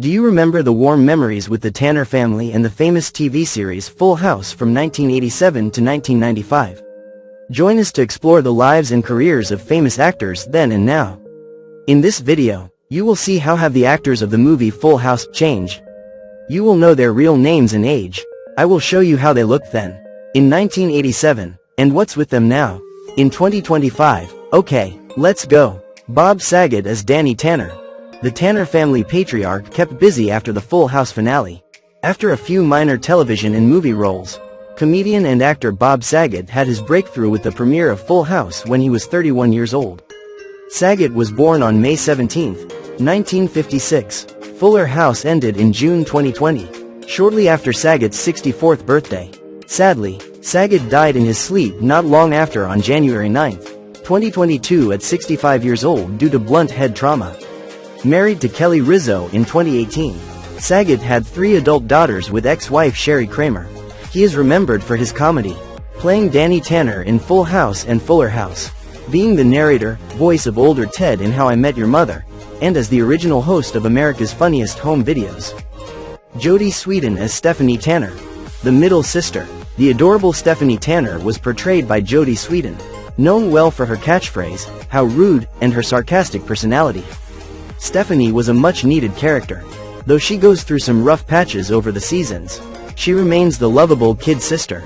Do you remember the warm memories with the Tanner family and the famous TV series Full House from 1987 to 1995? Join us to explore the lives and careers of famous actors then and now. In this video, you will see how have the actors of the movie Full House changed. You will know their real names and age. I will show you how they looked then, in 1987, and what's with them now, in 2025. Okay, let's go. Bob Saget as Danny Tanner. The Tanner family patriarch kept busy after the Full House finale. After a few minor television and movie roles, comedian and actor Bob Saget had his breakthrough with the premiere of Full House when he was 31 years old. Saget was born on May 17, 1956. Fuller House ended in June 2020, shortly after Saget's 64th birthday. Sadly, Saget died in his sleep not long after on January 9, 2022 at 65 years old due to blunt head trauma. Married to Kelly Rizzo in 2018, Saget had 3 adult daughters with ex-wife Sherry Kramer. He is remembered for his comedy, playing Danny Tanner in Full House and Fuller House, being the narrator, voice of older Ted in How I Met Your Mother, and as the original host of America's Funniest Home Videos. Jodie Sweetin as Stephanie Tanner, the middle sister. The adorable Stephanie Tanner was portrayed by Jodie Sweetin, known well for her catchphrase, "How rude," and her sarcastic personality. Stephanie was a much-needed character. Though she goes through some rough patches over the seasons, she remains the lovable kid sister.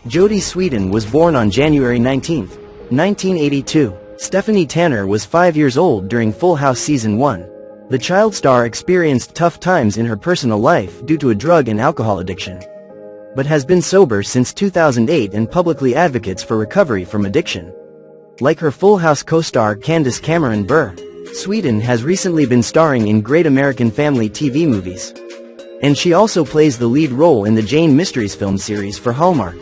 Jodie Sweetin was born on January 19, 1982. Stephanie Tanner was 5 years old during Full House Season 1. The child star experienced tough times in her personal life due to a drug and alcohol addiction, but has been sober since 2008 and publicly advocates for recovery from addiction. Like her Full House co-star Candace Bure, Sweetin has recently been starring in Great American Family TV movies. And she also plays the lead role in the Jane Mysteries film series for Hallmark.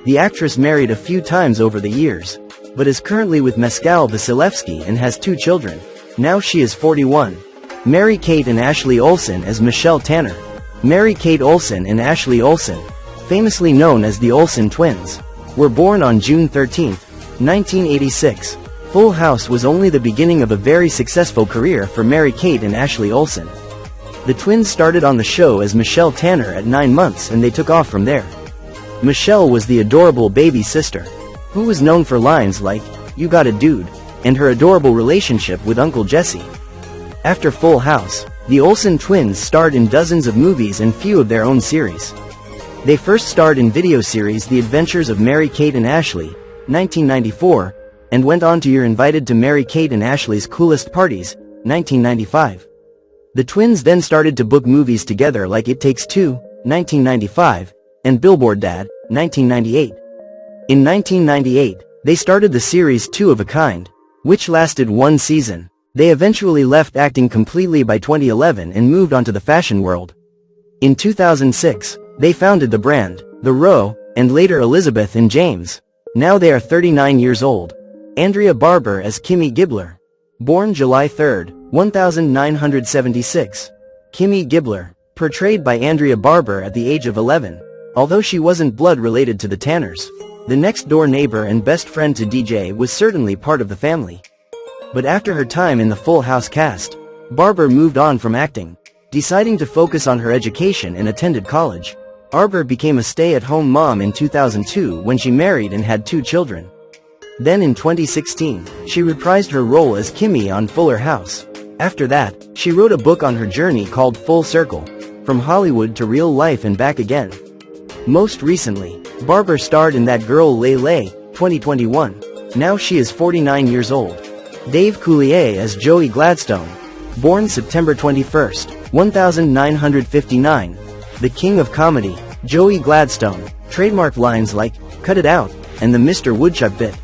The actress married a few times over the years, but is currently with Mescal Vasilevsky and has 2 children. Now she is 41. Mary-Kate and Ashley Olsen as Michelle Tanner. Mary-Kate Olsen and Ashley Olsen, famously known as the Olsen Twins, were born on June 13, 1986. Full House was only the beginning of a very successful career for Mary-Kate and Ashley Olsen. The twins started on the show as Michelle Tanner at 9 months and they took off from there. Michelle was the adorable baby sister, who was known for lines like, "You got a dude," and her adorable relationship with Uncle Jesse. After Full House, the Olsen twins starred in dozens of movies and few of their own series. They first starred in video series The Adventures of Mary-Kate and Ashley, 1994, and went on to You're Invited to Mary-Kate and Ashley's Coolest Parties, 1995. The twins then started to book movies together like It Takes Two, 1995, and Billboard Dad, 1998. In 1998, they started the series Two of a Kind, which lasted 1 season. They eventually left acting completely by 2011 and moved on to the fashion world. In 2006, they founded the brand, The Row, and later Elizabeth and James. Now they are 39 years old. Andrea Barber as Kimmy Gibbler. Born July 3, 1976. Kimmy Gibbler, portrayed by Andrea Barber at the age of 11. Although she wasn't blood-related to the Tanners, the next-door neighbor and best friend to DJ was certainly part of the family. But after her time in the Full House cast, Barber moved on from acting, deciding to focus on her education and attended college. Barber became a stay-at-home mom in 2002 when she married and had 2 children. Then in 2016, she reprised her role as Kimmy on Fuller House. After that, she wrote a book on her journey called Full Circle, From Hollywood to Real Life and Back Again. Most recently, Barber starred in That Girl Lay Lay, 2021. Now she is 49 years old. Dave Coulier as Joey Gladstone. Born September 21, 1959. The king of comedy, Joey Gladstone, trademarked lines like, "Cut it out," and the Mr. Woodchuck bit.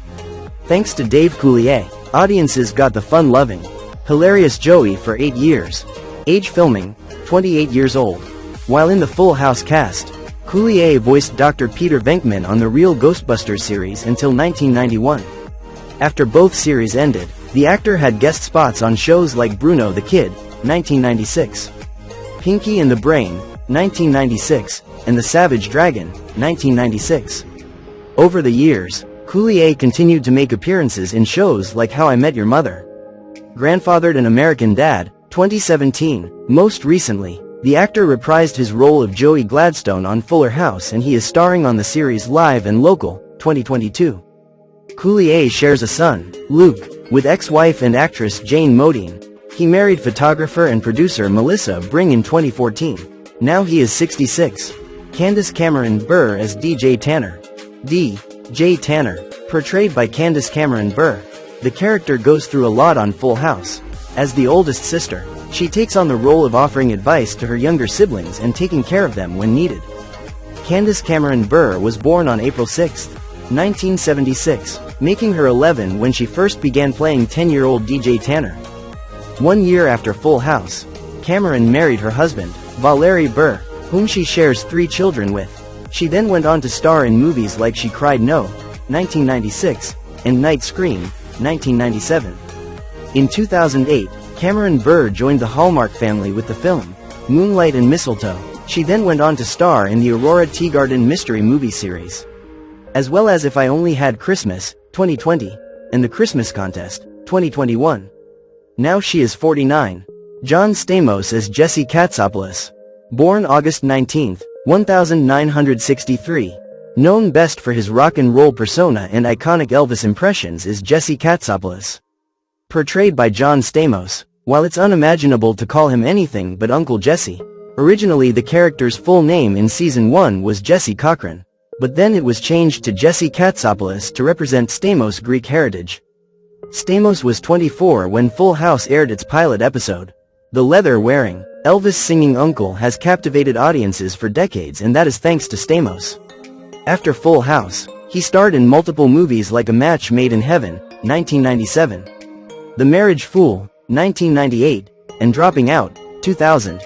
Thanks to Dave Coulier, audiences got the fun-loving, hilarious Joey for 8 years. Age filming, 28 years old. While in the Full House cast, Coulier voiced Dr. Peter Venkman on the Real Ghostbusters series until 1991. After both series ended, the actor had guest spots on shows like Bruno the Kid, 1996, Pinky and the Brain, 1996, and The Savage Dragon, 1996. Over the years, Coulier continued to make appearances in shows like How I Met Your Mother, Grandfathered and American Dad, 2017. Most recently, the actor reprised his role of Joey Gladstone on Fuller House, and he is starring on the series Live and Local, 2022. Coulier shares a son, Luke, with ex-wife and actress Jane Modine. He married photographer and producer Melissa Bring in 2014. Now he is 66. Candace Cameron Bure as DJ Tanner. D.J. Tanner, portrayed by Candace Cameron Bure. The character goes through a lot on Full House. As the oldest sister, she takes on the role of offering advice to her younger siblings and taking care of them when needed. Candace Cameron Bure was born on April 6, 1976, making her 11 when she first began playing 10-year-old DJ Tanner. 1 year after Full House, Cameron married her husband, Valerie Bure, whom she shares 3 children with. She then went on to star in movies like She Cried No, 1996, and Night Scream, 1997. In 2008, Cameron Bure joined the Hallmark family with the film Moonlight and Mistletoe. She then went on to star in the Aurora Teagarden mystery movie series, as well as If I Only Had Christmas, 2020, and The Christmas Contest, 2021. Now she is 49. John Stamos as Jesse Katsopoulos. Born August 19, 1963. Known best for his rock and roll persona and iconic Elvis impressions, is Jesse Katsopoulos. Portrayed by John Stamos. While it's unimaginable to call him anything but Uncle Jesse, originally the character's full name in Season 1 was Jesse Cochran, but then it was changed to Jesse Katsopoulos to represent Stamos' Greek heritage. Stamos was 24 when Full House aired its pilot episode. The leather-wearing, Elvis-singing uncle has captivated audiences for decades, and that is thanks to Stamos. After Full House, he starred in multiple movies like A Match Made in Heaven, 1997, The Marriage Fool, 1998, and Dropping Out, 2000.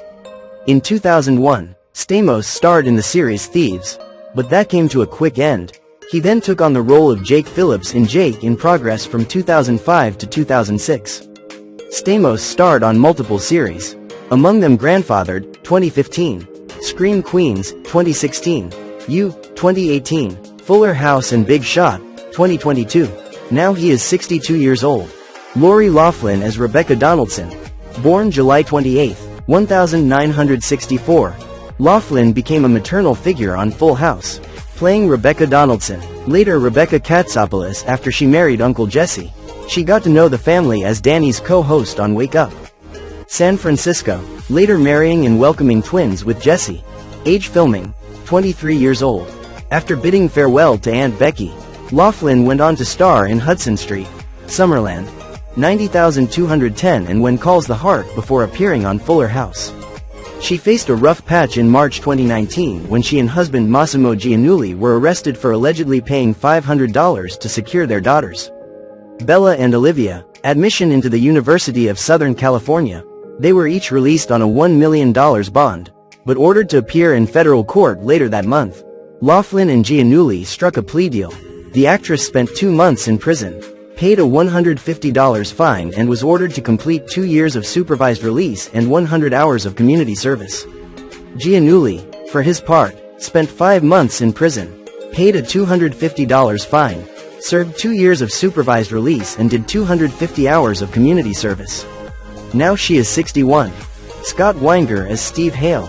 In 2001, Stamos starred in the series Thieves, but that came to a quick end. He then took on the role of Jake Phillips in Jake in Progress from 2005 to 2006. Stamos starred on multiple series, among them Grandfathered, 2015, Scream Queens, 2016, You, 2018, Fuller House and Big Shot, 2022. Now he is 62 years old. Lori Loughlin as Rebecca Donaldson. Born July 28, 1964. Loughlin became a maternal figure on Full House, playing Rebecca Donaldson, later Rebecca Katsopoulos, after she married Uncle Jesse. She got to know the family as Danny's co-host on Wake Up San Francisco, later marrying and welcoming twins with Jesse. Age filming, 23 years old. After bidding farewell to Aunt Becky, Loughlin went on to star in Hudson Street, Summerland, 90,210 and When Calls the Heart before appearing on Fuller House. She faced a rough patch in March 2019 when she and husband Massimo Giannulli were arrested for allegedly paying $500 to secure their daughters, Bella and Olivia, admission into the University of Southern California. They were each released on a $1 million bond, but ordered to appear in federal court later that month. Loughlin and Giannulli struck a plea deal. The actress spent 2 months in prison, paid a $150 fine, and was ordered to complete 2 years of supervised release and 100 hours of community service. Giannulli, for his part, spent 5 months in prison, paid a $250 fine, served 2 years of supervised release and did 250 hours of community service. Now she is 61. Scott Weinger as Steve Hale.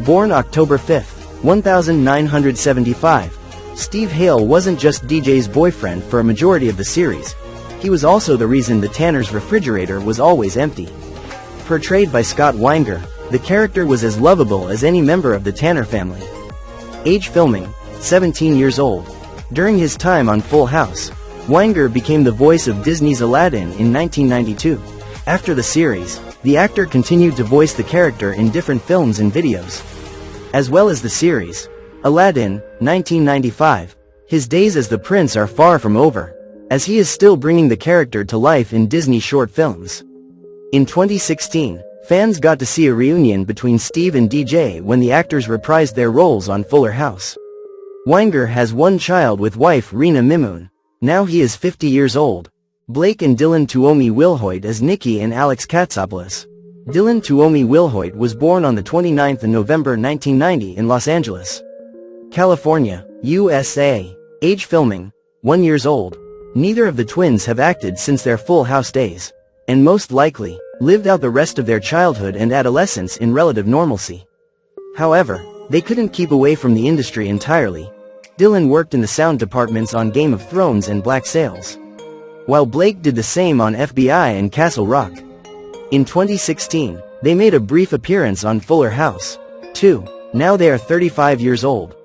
Born October 5, 1975. Steve Hale wasn't just DJ's boyfriend for a majority of the series. He was also the reason the Tanner's refrigerator was always empty. Portrayed by Scott Weinger, the character was as lovable as any member of the Tanner family. Age filming, 17 years old. During his time on Full House, Weinger became the voice of Disney's Aladdin in 1992. After the series, the actor continued to voice the character in different films and videos, as well as the series Aladdin, 1995. His days as the prince are far from over, as he is still bringing the character to life in Disney short films. In 2016, fans got to see a reunion between Steve and DJ when the actors reprised their roles on Fuller House. Weinger has one child with wife Rena Mimoun. Now he is 50 years old. Blake and Dylan Tuomy-Wilhoit as Nikki and Alex Katsopoulos. Dylan Tuomy-Wilhoit was born on the 29th of November 1990 in Los Angeles, California, USA. Age filming, 1 years old. Neither of the twins have acted since their Full House days, and most likely, lived out the rest of their childhood and adolescence in relative normalcy. However, they couldn't keep away from the industry entirely. Dylan worked in the sound departments on Game of Thrones and Black Sails, while Blake did the same on FBI and Castle Rock. In 2016, they made a brief appearance on Fuller House, too. Now they are 35 years old.